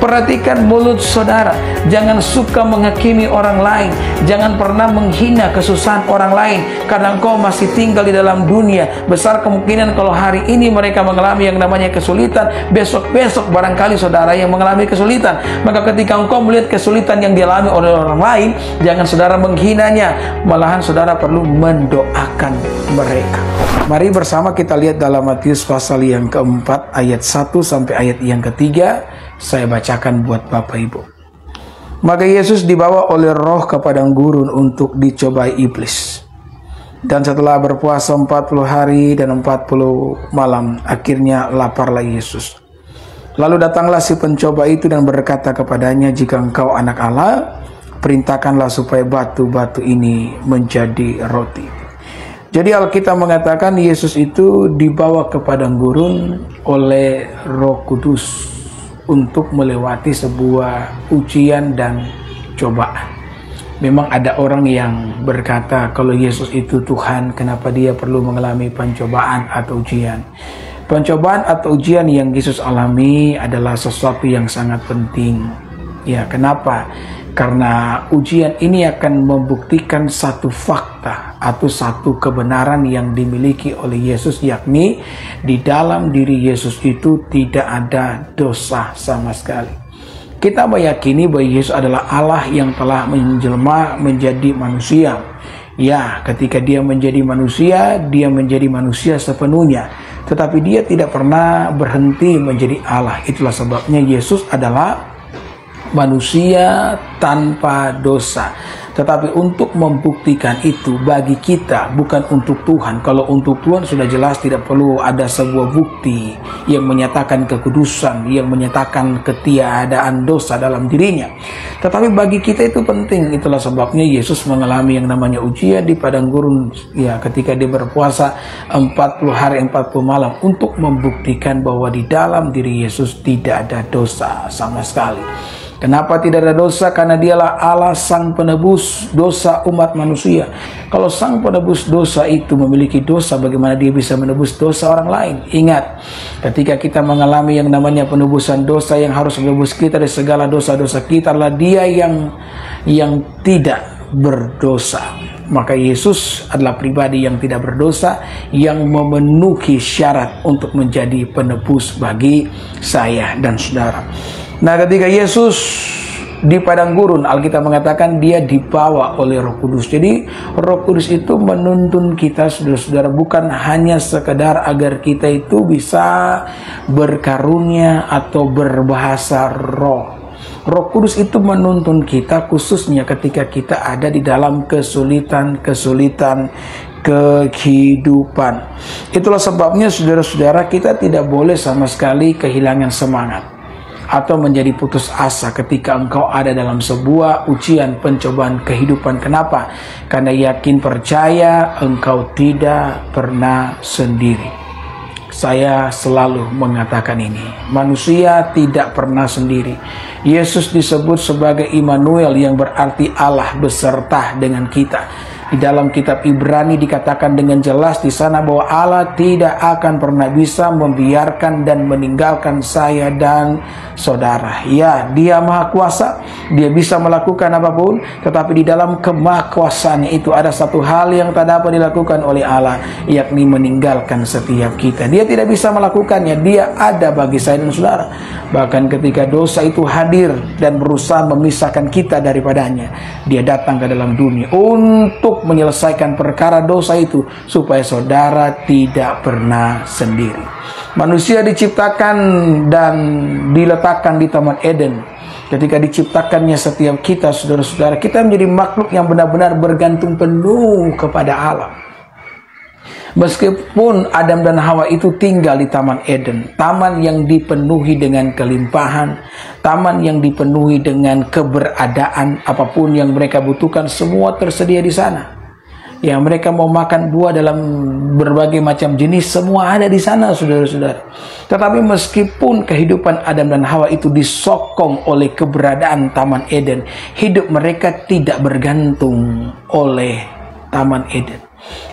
Perhatikan mulut saudara. Jangan suka menghakimi orang lain. Jangan pernah menghina kesusahan orang lain. Karena engkau masih tinggal di dalam dunia. Besar kemungkinan kalau hari ini mereka mengalami yang namanya kesulitan, besok-besok barangkali saudara yang mengalami kesulitan. Maka ketika engkau melihat kesulitan yang dialami oleh orang lain, jangan saudara menghinanya. Malahan saudara perlu mendoakan mereka. Mari bersama kita lihat dalam Matius pasal yang keempat, ayat 1 sampai ayat yang ketiga. Saya bacakan buat Bapak Ibu. Maka Yesus dibawa oleh Roh ke padang gurun untuk dicobai iblis. Dan setelah berpuasa 40 hari dan 40 malam, akhirnya laparlah Yesus. Lalu datanglah si pencoba itu dan berkata kepadanya, "Jika engkau anak Allah, perintahkanlah supaya batu-batu ini menjadi roti." Jadi Alkitab mengatakan Yesus itu dibawa ke padang gurun oleh Roh Kudus untuk melewati sebuah ujian dan cobaan. Memang ada orang yang berkata kalau Yesus itu Tuhan, kenapa dia perlu mengalami pencobaan atau ujian? Pencobaan atau ujian yang Yesus alami adalah sesuatu yang sangat penting. Ya, kenapa? Karena ujian ini akan membuktikan satu fakta atau satu kebenaran yang dimiliki oleh Yesus, yakni di dalam diri Yesus itu tidak ada dosa sama sekali. Kita meyakini bahwa Yesus adalah Allah yang telah menjelma menjadi manusia. Ya, ketika dia menjadi manusia sepenuhnya. Tetapi dia tidak pernah berhenti menjadi Allah. Itulah sebabnya Yesus adalah manusia tanpa dosa. Tetapi untuk membuktikan itu bagi kita, bukan untuk Tuhan. Kalau untuk Tuhan sudah jelas tidak perlu ada sebuah bukti yang menyatakan kekudusan, yang menyatakan ketiadaan dosa dalam dirinya. Tetapi bagi kita itu penting. Itulah sebabnya Yesus mengalami yang namanya ujian di padang gurun, ya, ketika dia berpuasa 40 hari 40 malam untuk membuktikan bahwa di dalam diri Yesus tidak ada dosa sama sekali. Kenapa tidak ada dosa? Karena dialah Allah sang penebus dosa umat manusia. Kalau sang penebus dosa itu memiliki dosa, bagaimana dia bisa menebus dosa orang lain? Ingat, ketika kita mengalami yang namanya penebusan dosa, yang harus menebus kita dari segala dosa-dosa kita adalah dia yang tidak berdosa. Maka Yesus adalah pribadi yang tidak berdosa, yang memenuhi syarat untuk menjadi penebus bagi saya dan saudara. Nah, ketika Yesus di padang gurun, Alkitab mengatakan dia dibawa oleh Roh Kudus. Jadi Roh Kudus itu menuntun kita, saudara-saudara, bukan hanya sekedar agar kita itu bisa berkarunia atau berbahasa roh. Roh Kudus itu menuntun kita khususnya ketika kita ada di dalam kesulitan kehidupan. Itulah sebabnya saudara-saudara, kita tidak boleh sama sekali kehilangan semangat atau menjadi putus asa ketika engkau ada dalam sebuah ujian, pencobaan kehidupan. Kenapa? Karena yakin percaya engkau tidak pernah sendiri. Saya selalu mengatakan ini, manusia tidak pernah sendiri. Yesus disebut sebagai Immanuel, yang berarti Allah beserta dengan kita. Di dalam kitab Ibrani dikatakan dengan jelas di sana bahwa Allah tidak akan pernah bisa membiarkan dan meninggalkan saya dan saudara. Ya, dia maha kuasa, dia bisa melakukan apapun, tetapi di dalam kemahakuasaannya itu ada satu hal yang tak dapat dilakukan oleh Allah, yakni meninggalkan setiap kita. Dia tidak bisa melakukannya, dia ada bagi saya dan saudara. Bahkan ketika dosa itu hadir dan berusaha memisahkan kita daripadanya, dia datang ke dalam dunia untuk menyelesaikan perkara dosa itu, supaya saudara tidak pernah sendiri. Manusia diciptakan dan diletakkan di Taman Eden. Ketika diciptakannya setiap kita, saudara-saudara, kita menjadi makhluk yang benar-benar bergantung penuh kepada Allah. Meskipun Adam dan Hawa itu tinggal di Taman Eden, taman yang dipenuhi dengan kelimpahan, taman yang dipenuhi dengan keberadaan, apapun yang mereka butuhkan semua tersedia di sana. Yang mereka mau makan buah dalam berbagai macam jenis, semua ada di sana, saudara-saudara. Tetapi meskipun kehidupan Adam dan Hawa itu disokong oleh keberadaan Taman Eden, hidup mereka tidak bergantung oleh Taman Eden.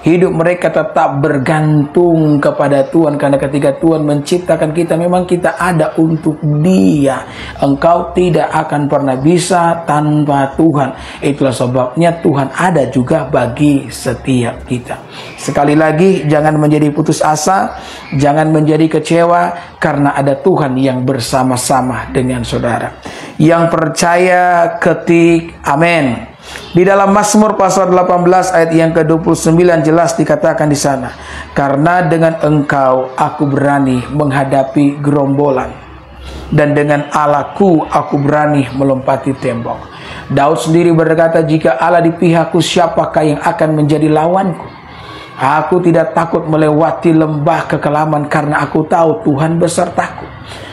Hidup mereka tetap bergantung kepada Tuhan, karena ketika Tuhan menciptakan kita, memang kita ada untuk Dia. Engkau tidak akan pernah bisa tanpa Tuhan. Itulah sebabnya Tuhan ada juga bagi setiap kita. Sekali lagi, jangan menjadi putus asa, jangan menjadi kecewa, karena ada Tuhan yang bersama-sama dengan saudara. Yang percaya ketik amin. Di dalam Mazmur pasal 18 ayat yang ke-29 jelas dikatakan di sana, karena dengan Engkau aku berani menghadapi gerombolan, dan dengan Allahku aku berani melompati tembok. Daud sendiri berkata, jika Allah di pihakku, siapakah yang akan menjadi lawanku? Aku tidak takut melewati lembah kekelaman, karena aku tahu Tuhan besertaku.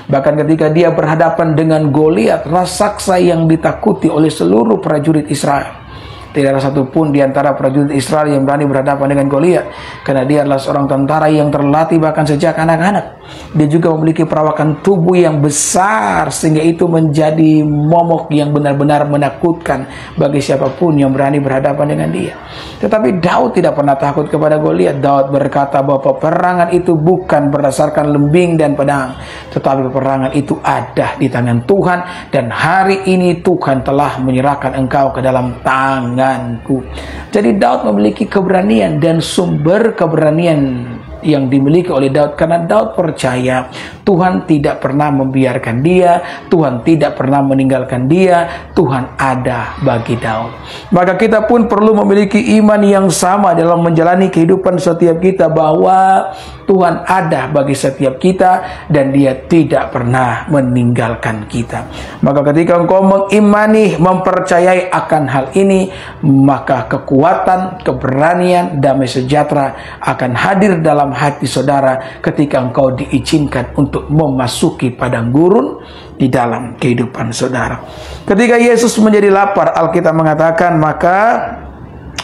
Bahkan ketika dia berhadapan dengan Goliat, raksasa yang ditakuti oleh seluruh prajurit Israel, tidak ada satupun di antara prajurit Israel yang berani berhadapan dengan Goliat, karena dia adalah seorang tentara yang terlatih bahkan sejak anak-anak. Dia juga memiliki perawakan tubuh yang besar, sehingga itu menjadi momok yang benar-benar menakutkan bagi siapapun yang berani berhadapan dengan dia. Tetapi Daud tidak pernah takut kepada Goliat. Daud berkata bahwa peperangan itu bukan berdasarkan lembing dan pedang, tetapi peperangan itu ada di tangan Tuhan, dan hari ini Tuhan telah menyerahkan engkau ke dalam tanganku. Jadi Daud memiliki keberanian, dan sumber keberanian yang dimiliki oleh Daud karena Daud percaya Tuhan tidak pernah membiarkan dia, Tuhan tidak pernah meninggalkan dia, Tuhan ada bagi Daud. Maka kita pun perlu memiliki iman yang sama dalam menjalani kehidupan setiap kita, bahwa Tuhan ada bagi setiap kita dan Dia tidak pernah meninggalkan kita. Maka ketika engkau mengimani, mempercayai akan hal ini, maka kekuatan, keberanian, damai sejahtera akan hadir dalam hati saudara ketika engkau diizinkan untuk memasuki padang gurun di dalam kehidupan saudara. Ketika Yesus menjadi lapar, Alkitab mengatakan, maka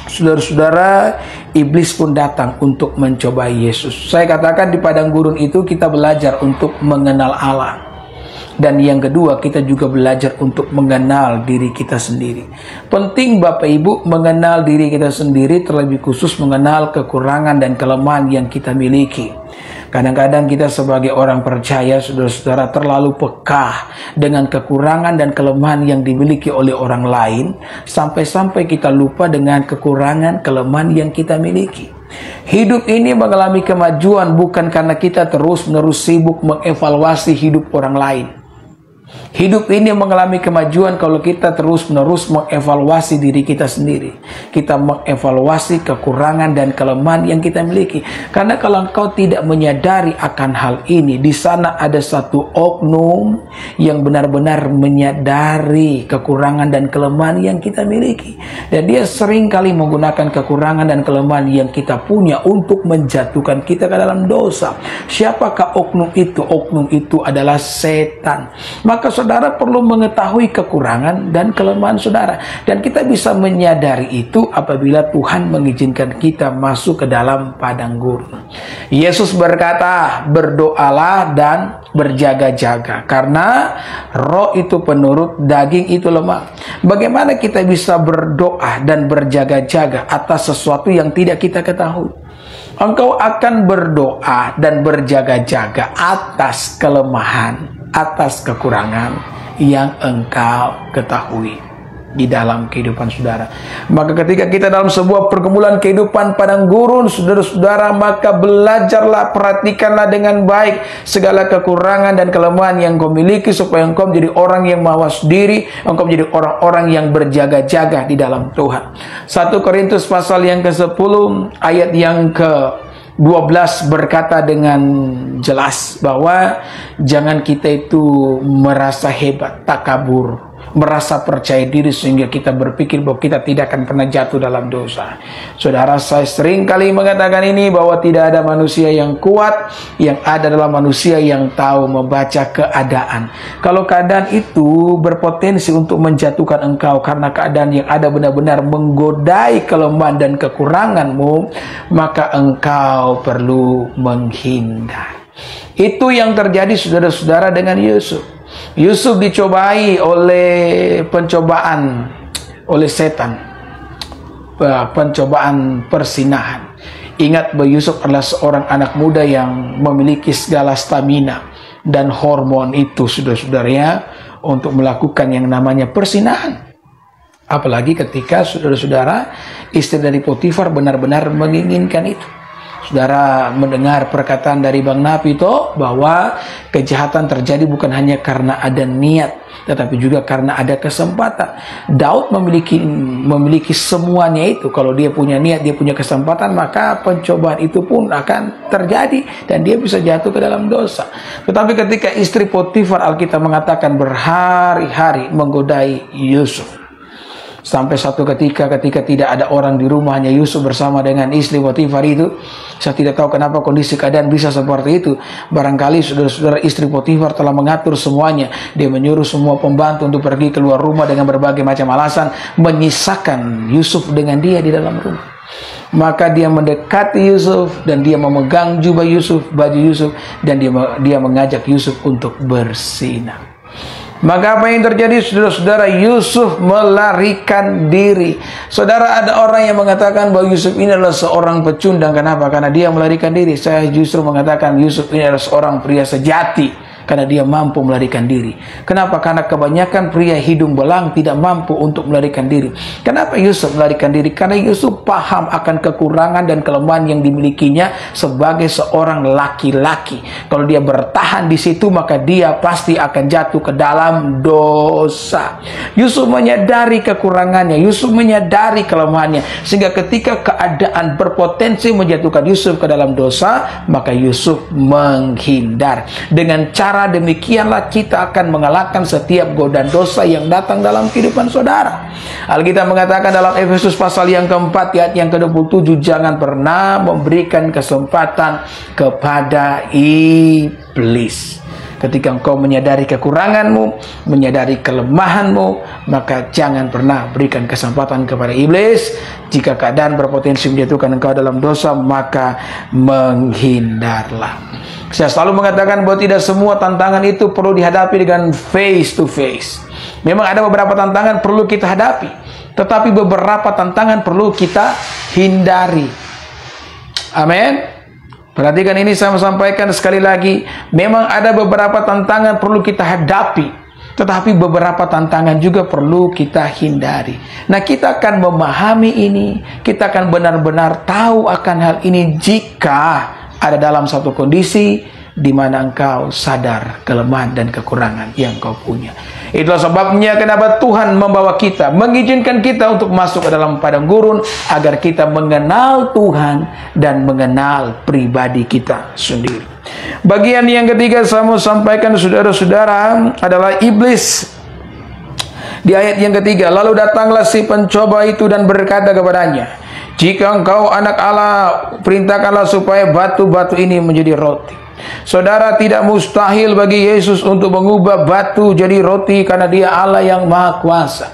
saudara-saudara, iblis pun datang untuk mencoba Yesus. Saya katakan di padang gurun itu kita belajar untuk mengenal Allah. Dan yang kedua, kita juga belajar untuk mengenal diri kita sendiri. Penting Bapak Ibu mengenal diri kita sendiri, terlebih khusus mengenal kekurangan dan kelemahan yang kita miliki. Kadang-kadang kita sebagai orang percaya, saudara-saudara, terlalu peka dengan kekurangan dan kelemahan yang dimiliki oleh orang lain, sampai-sampai kita lupa dengan kekurangan, kelemahan yang kita miliki. Hidup ini mengalami kemajuan bukan karena kita terus-menerus sibuk mengevaluasi hidup orang lain. Hidup ini mengalami kemajuan kalau kita terus-menerus mengevaluasi diri kita sendiri. Kita mengevaluasi kekurangan dan kelemahan yang kita miliki. Karena kalau engkau tidak menyadari akan hal ini, di sana ada satu oknum yang benar-benar menyadari kekurangan dan kelemahan yang kita miliki. Dan dia sering kali menggunakan kekurangan dan kelemahan yang kita punya untuk menjatuhkan kita ke dalam dosa. Siapakah oknum itu? Oknum itu adalah setan. Maka saudara perlu mengetahui kekurangan dan kelemahan saudara. Dan kita bisa menyadari itu apabila Tuhan mengizinkan kita masuk ke dalam padang gurun. Yesus berkata, berdoalah dan berjaga-jaga, karena roh itu penurut, daging itu lemah. Bagaimana kita bisa berdoa dan berjaga-jaga atas sesuatu yang tidak kita ketahui? Engkau akan berdoa dan berjaga-jaga atas kelemahan, atas kekurangan yang engkau ketahui di dalam kehidupan saudara. Maka ketika kita dalam sebuah pergumulan kehidupan padang gurun, saudara-saudara, maka belajarlah, perhatikanlah dengan baik segala kekurangan dan kelemahan yang engkau miliki, supaya engkau menjadi orang yang mawas diri, engkau menjadi orang-orang yang berjaga-jaga di dalam Tuhan. 1 Korintus pasal yang ke-10 ayat yang ke-12 berkata dengan jelas bahwa jangan kita itu merasa hebat, takabur, merasa percaya diri sehingga kita berpikir bahwa kita tidak akan pernah jatuh dalam dosa. Saudara, saya sering kali mengatakan ini, bahwa tidak ada manusia yang kuat, yang ada adalah manusia yang tahu membaca keadaan. Kalau keadaan itu berpotensi untuk menjatuhkan engkau karena keadaan yang ada benar-benar menggodai kelemahan dan kekuranganmu, maka engkau perlu menghindar. Itu yang terjadi saudara-saudara dengan Yusuf. Yusuf dicobai oleh pencobaan oleh setan, pencobaan persinahan. Ingat bahwa Yusuf adalah seorang anak muda yang memiliki segala stamina dan hormon itu, saudara-saudara ya, untuk melakukan yang namanya persinahan. Apalagi ketika saudara-saudara istri dari Potifar benar-benar menginginkan itu. Saudara mendengar perkataan dari Bang Napito bahwa kejahatan terjadi bukan hanya karena ada niat, tetapi juga karena ada kesempatan. Daud memiliki semuanya itu. Kalau dia punya niat, dia punya kesempatan, maka pencobaan itu pun akan terjadi dan dia bisa jatuh ke dalam dosa. Tetapi ketika istri Potifar, Alkitab mengatakan berhari-hari menggodai Yusuf. Sampai satu ketika tidak ada orang di rumah, hanya Yusuf bersama dengan istri Potifar itu. Saya tidak tahu kenapa kondisi keadaan bisa seperti itu. Barangkali saudara-saudara istri Potifar telah mengatur semuanya. Dia menyuruh semua pembantu untuk pergi keluar rumah dengan berbagai macam alasan, menyisakan Yusuf dengan dia di dalam rumah. Maka dia mendekati Yusuf dan dia memegang jubah Yusuf, baju Yusuf, dan dia mengajak Yusuf untuk bersinah. Maka apa yang terjadi, saudara-saudara? Yusuf melarikan diri. Saudara, ada orang yang mengatakan bahwa Yusuf ini adalah seorang pecundang. Kenapa? Karena dia melarikan diri. Saya justru mengatakan Yusuf ini adalah seorang pria sejati, karena dia mampu melarikan diri. Kenapa? Karena kebanyakan pria hidung belang tidak mampu untuk melarikan diri. Kenapa Yusuf melarikan diri? Karena Yusuf paham akan kekurangan dan kelemahan yang dimilikinya sebagai seorang laki-laki. Kalau dia bertahan di situ, maka dia pasti akan jatuh ke dalam dosa. Yusuf menyadari kekurangannya, Yusuf menyadari kelemahannya, sehingga ketika keadaan berpotensi menjatuhkan Yusuf ke dalam dosa, maka Yusuf menghindar. Dengan cara demikianlah kita akan mengalahkan setiap godaan dosa yang datang dalam kehidupan saudara. Alkitab mengatakan dalam Efesus pasal yang keempat ayat yang ke-27, jangan pernah memberikan kesempatan kepada iblis. Ketika engkau menyadari kekuranganmu, menyadari kelemahanmu, maka jangan pernah berikan kesempatan kepada iblis. Jika keadaan berpotensi menjatuhkan engkau dalam dosa, maka menghindarlah. Saya selalu mengatakan bahwa tidak semua tantangan itu perlu dihadapi dengan face to face. Memang ada beberapa tantangan perlu kita hadapi, tetapi beberapa tantangan perlu kita hindari. Amin. Perhatikan ini, saya sampaikan sekali lagi. Memang ada beberapa tantangan perlu kita hadapi, tetapi beberapa tantangan juga perlu kita hindari. Nah, kita akan memahami ini, kita akan benar-benar tahu akan hal ini jika ada dalam satu kondisi di mana engkau sadar kelemahan dan kekurangan yang kau punya. Itulah sebabnya kenapa Tuhan membawa kita, mengizinkan kita untuk masuk ke dalam padang gurun, agar kita mengenal Tuhan dan mengenal pribadi kita sendiri. Bagian yang ketiga saya mau sampaikan saudara-saudara adalah iblis. Di ayat yang ketiga, lalu datanglah si pencoba itu dan berkata kepadanya, jika engkau anak Allah, perintahkanlah supaya batu-batu ini menjadi roti. Saudara, tidak mustahil bagi Yesus untuk mengubah batu jadi roti, karena Dia Allah yang Maha Kuasa.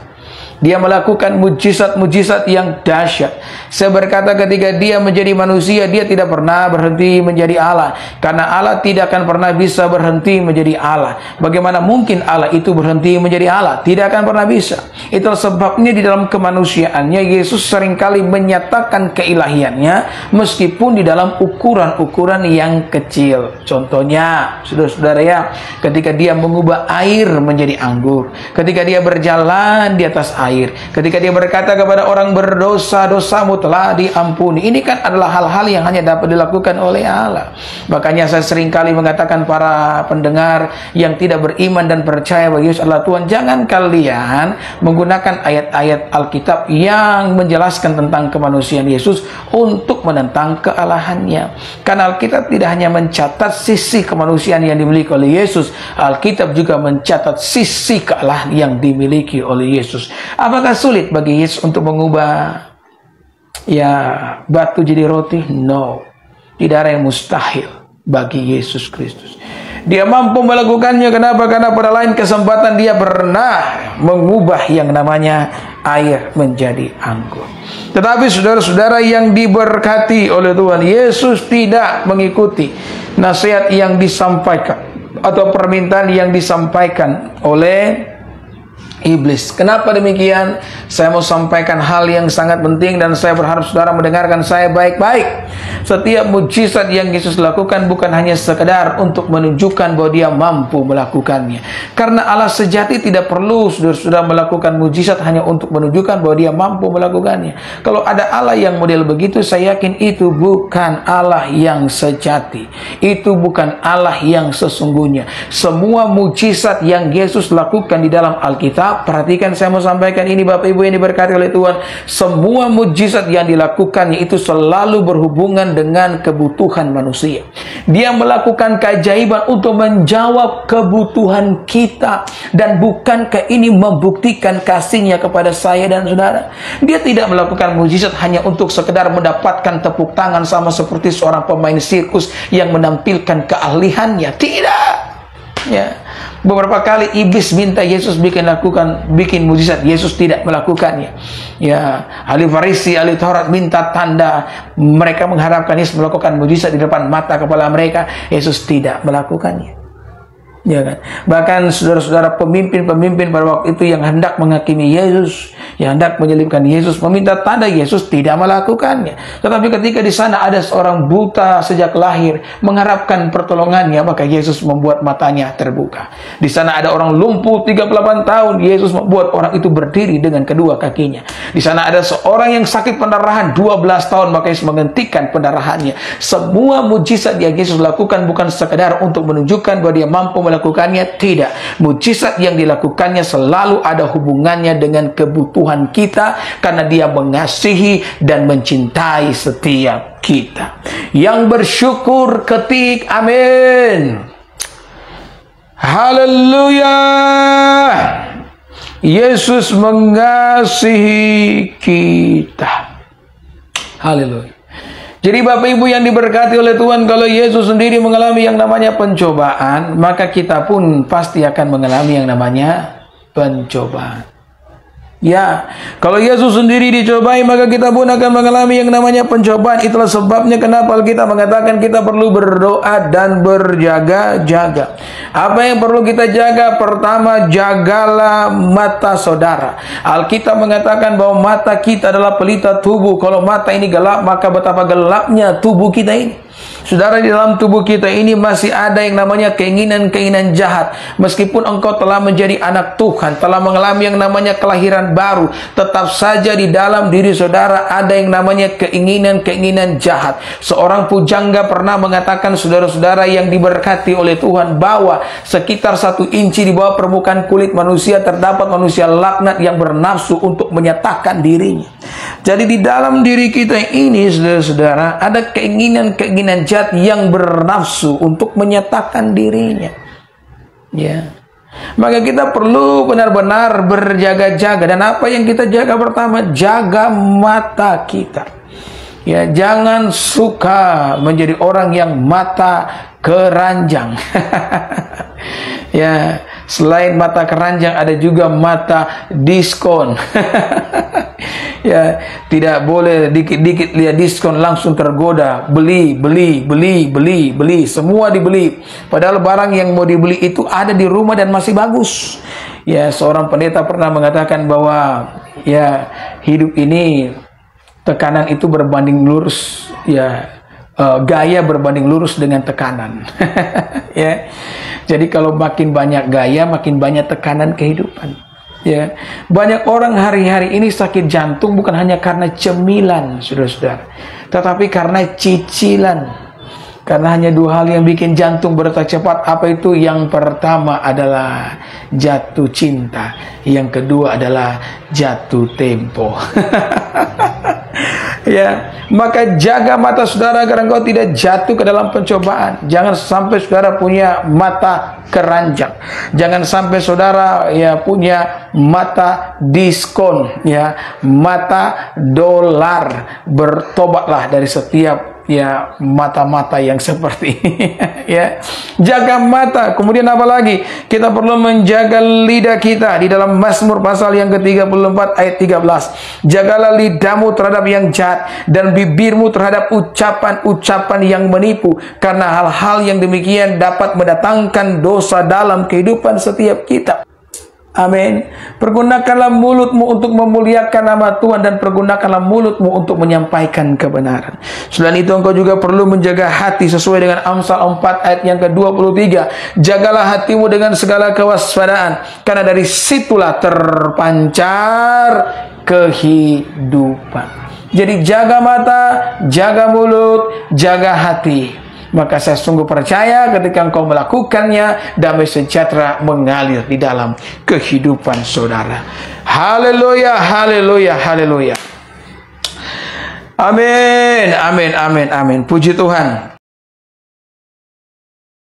Dia melakukan mujizat-mujizat yang dahsyat. Saya berkata, ketika Dia menjadi manusia, Dia tidak pernah berhenti menjadi Allah, karena Allah tidak akan pernah bisa berhenti menjadi Allah. Bagaimana mungkin Allah itu berhenti menjadi Allah? Tidak akan pernah bisa. Itulah sebabnya di dalam kemanusiaannya Yesus seringkali menyatakan keilahiannya meskipun di dalam ukuran-ukuran yang kecil. Contohnya, saudara-saudara ya, ketika Dia mengubah air menjadi anggur, ketika Dia berjalan di atas air, ketika Dia berkata kepada orang berdosa, dosamu telah diampuni. Ini kan adalah hal-hal yang hanya dapat dilakukan oleh Allah. Makanya saya seringkali mengatakan para pendengar yang tidak beriman dan percaya bahwa Yesus adalah Tuhan, jangan kalian menggunakan ayat-ayat Alkitab yang menjelaskan tentang kemanusiaan Yesus untuk menentang kealahannya. Karena Alkitab tidak hanya mencatat sisi kemanusiaan yang dimiliki oleh Yesus, Alkitab juga mencatat sisi kealahan yang dimiliki oleh Yesus. Apakah sulit bagi Yesus untuk mengubah batu jadi roti? No. Tidak ada yang mustahil bagi Yesus Kristus. Dia mampu melakukannya. Kenapa? Karena pada lain kesempatan Dia pernah mengubah yang namanya air menjadi anggur. Tetapi saudara-saudara yang diberkati oleh Tuhan, Yesus tidak mengikuti nasihat yang disampaikan atau permintaan yang disampaikan oleh iblis. Kenapa demikian? Saya mau sampaikan hal yang sangat penting dan saya berharap saudara mendengarkan saya baik-baik. Setiap mujizat yang Yesus lakukan bukan hanya sekedar untuk menunjukkan bahwa dia mampu melakukannya. Karena Allah sejati tidak perlu saudara-saudara melakukan mujizat hanya untuk menunjukkan bahwa dia mampu melakukannya. Kalau ada Allah yang model begitu, saya yakin itu bukan Allah yang sejati. Itu bukan Allah yang sesungguhnya. Semua mujizat yang Yesus lakukan di dalam Alkitab, perhatikan saya mau sampaikan ini Bapak Ibu yang diberkati oleh Tuhan, semua mujizat yang dilakukannya itu selalu berhubungan dengan kebutuhan manusia. Dia melakukan keajaiban untuk menjawab kebutuhan kita, dan bukankah ini membuktikan kasihnya kepada saya dan saudara? Dia tidak melakukan mujizat hanya untuk sekedar mendapatkan tepuk tangan sama seperti seorang pemain sirkus yang menampilkan keahliannya. Tidak. Ya. Beberapa kali iblis minta Yesus bikin mujizat, Yesus tidak melakukannya. Ya, ahli Farisi, ahli Taurat minta tanda, mereka mengharapkan Yesus melakukan mujizat di depan mata kepala mereka, Yesus tidak melakukannya. Ya kan? Bahkan saudara-saudara pemimpin-pemimpin pada waktu itu yang hendak menghakimi Yesus, yang hendak menyalibkan Yesus, meminta tanda, Yesus tidak melakukannya. Tetapi ketika di sana ada seorang buta sejak lahir mengharapkan pertolongannya, maka Yesus membuat matanya terbuka. Di sana ada orang lumpuh 38 tahun, Yesus membuat orang itu berdiri dengan kedua kakinya. Di sana ada seorang yang sakit pendarahan 12 tahun, maka Yesus menghentikan pendarahannya. Semua mujizat yang Yesus lakukan bukan sekedar untuk menunjukkan bahwa dia mampu melakukannya, tidak. Mujizat yang dilakukannya selalu ada hubungannya dengan kebutuhan kita, karena dia mengasihi dan mencintai setiap kita. Yang bersyukur ketik amin. Haleluya. Yesus mengasihi kita. Haleluya. Jadi Bapak Ibu yang diberkati oleh Tuhan, kalau Yesus sendiri mengalami yang namanya pencobaan, maka kita pun pasti akan mengalami yang namanya pencobaan. Ya, kalau Yesus sendiri dicobai, maka kita pun akan mengalami yang namanya pencobaan. Itulah sebabnya kenapa kita mengatakan kita perlu berdoa dan berjaga-jaga. Apa yang perlu kita jaga? Pertama, jagalah mata saudara. Alkitab mengatakan bahwa mata kita adalah pelita tubuh. Kalau mata ini gelap, maka betapa gelapnya tubuh kita ini. Saudara, di dalam tubuh kita ini masih ada yang namanya keinginan-keinginan jahat. Meskipun engkau telah menjadi anak Tuhan, telah mengalami yang namanya kelahiran baru, tetap saja di dalam diri saudara ada yang namanya keinginan-keinginan jahat. Seorang pujangga pernah mengatakan, saudara-saudara yang diberkati oleh Tuhan, bahwa sekitar 1 inci di bawah permukaan kulit manusia terdapat manusia laknat yang bernafsu untuk menyatakan dirinya. Jadi di dalam diri kita ini, saudara-saudara, ada keinginan-keinginan jahat yang bernafsu untuk menyatakan dirinya. Ya. Maka kita perlu benar-benar berjaga-jaga. Dan apa yang kita jaga? Pertama, jaga mata kita. Ya, jangan suka menjadi orang yang mata keranjang. Ya, selain mata keranjang ada juga mata diskon. Ya, tidak boleh dikit-dikit lihat diskon langsung tergoda, beli, semua dibeli. Padahal barang yang mau dibeli itu ada di rumah dan masih bagus. Ya, seorang pendeta pernah mengatakan bahwa ya, hidup ini tekanan itu berbanding lurus, ya, gaya berbanding lurus dengan tekanan. Ya, jadi kalau makin banyak gaya, makin banyak tekanan kehidupan. Ya, banyak orang hari-hari ini sakit jantung bukan hanya karena cemilan, saudara-saudara, tetapi karena cicilan. Karena hanya 2 hal yang bikin jantung berdetak cepat. Apa itu? Yang pertama adalah jatuh cinta, yang kedua adalah jatuh tempo. Ya, maka jaga mata saudara agar engkau tidak jatuh ke dalam pencobaan. Jangan sampai saudara punya mata keranjang. Jangan sampai saudara ya punya mata diskon, ya, mata dolar. Bertobatlah dari setiap ya mata-mata yang seperti ini. Ya, jaga mata. Kemudian apa lagi? Kita perlu menjaga lidah kita. Di dalam Mazmur pasal yang ke-34 ayat 13, jagalah lidahmu terhadap yang jahat dan bibirmu terhadap ucapan-ucapan yang menipu, karena hal-hal yang demikian dapat mendatangkan dosa dalam kehidupan setiap kita. Amin. Pergunakanlah mulutmu untuk memuliakan nama Tuhan, dan pergunakanlah mulutmu untuk menyampaikan kebenaran. Selain itu engkau juga perlu menjaga hati sesuai dengan Amsal 4 ayat yang ke-23. Jagalah hatimu dengan segala kewaspadaan, karena dari situlah terpancar kehidupan. Jadi jaga mata, jaga mulut, jaga hati. Maka saya sungguh percaya ketika engkau melakukannya, damai sejahtera mengalir di dalam kehidupan saudara. Haleluya, haleluya, haleluya. Amin, amin, amin, amin. Puji Tuhan.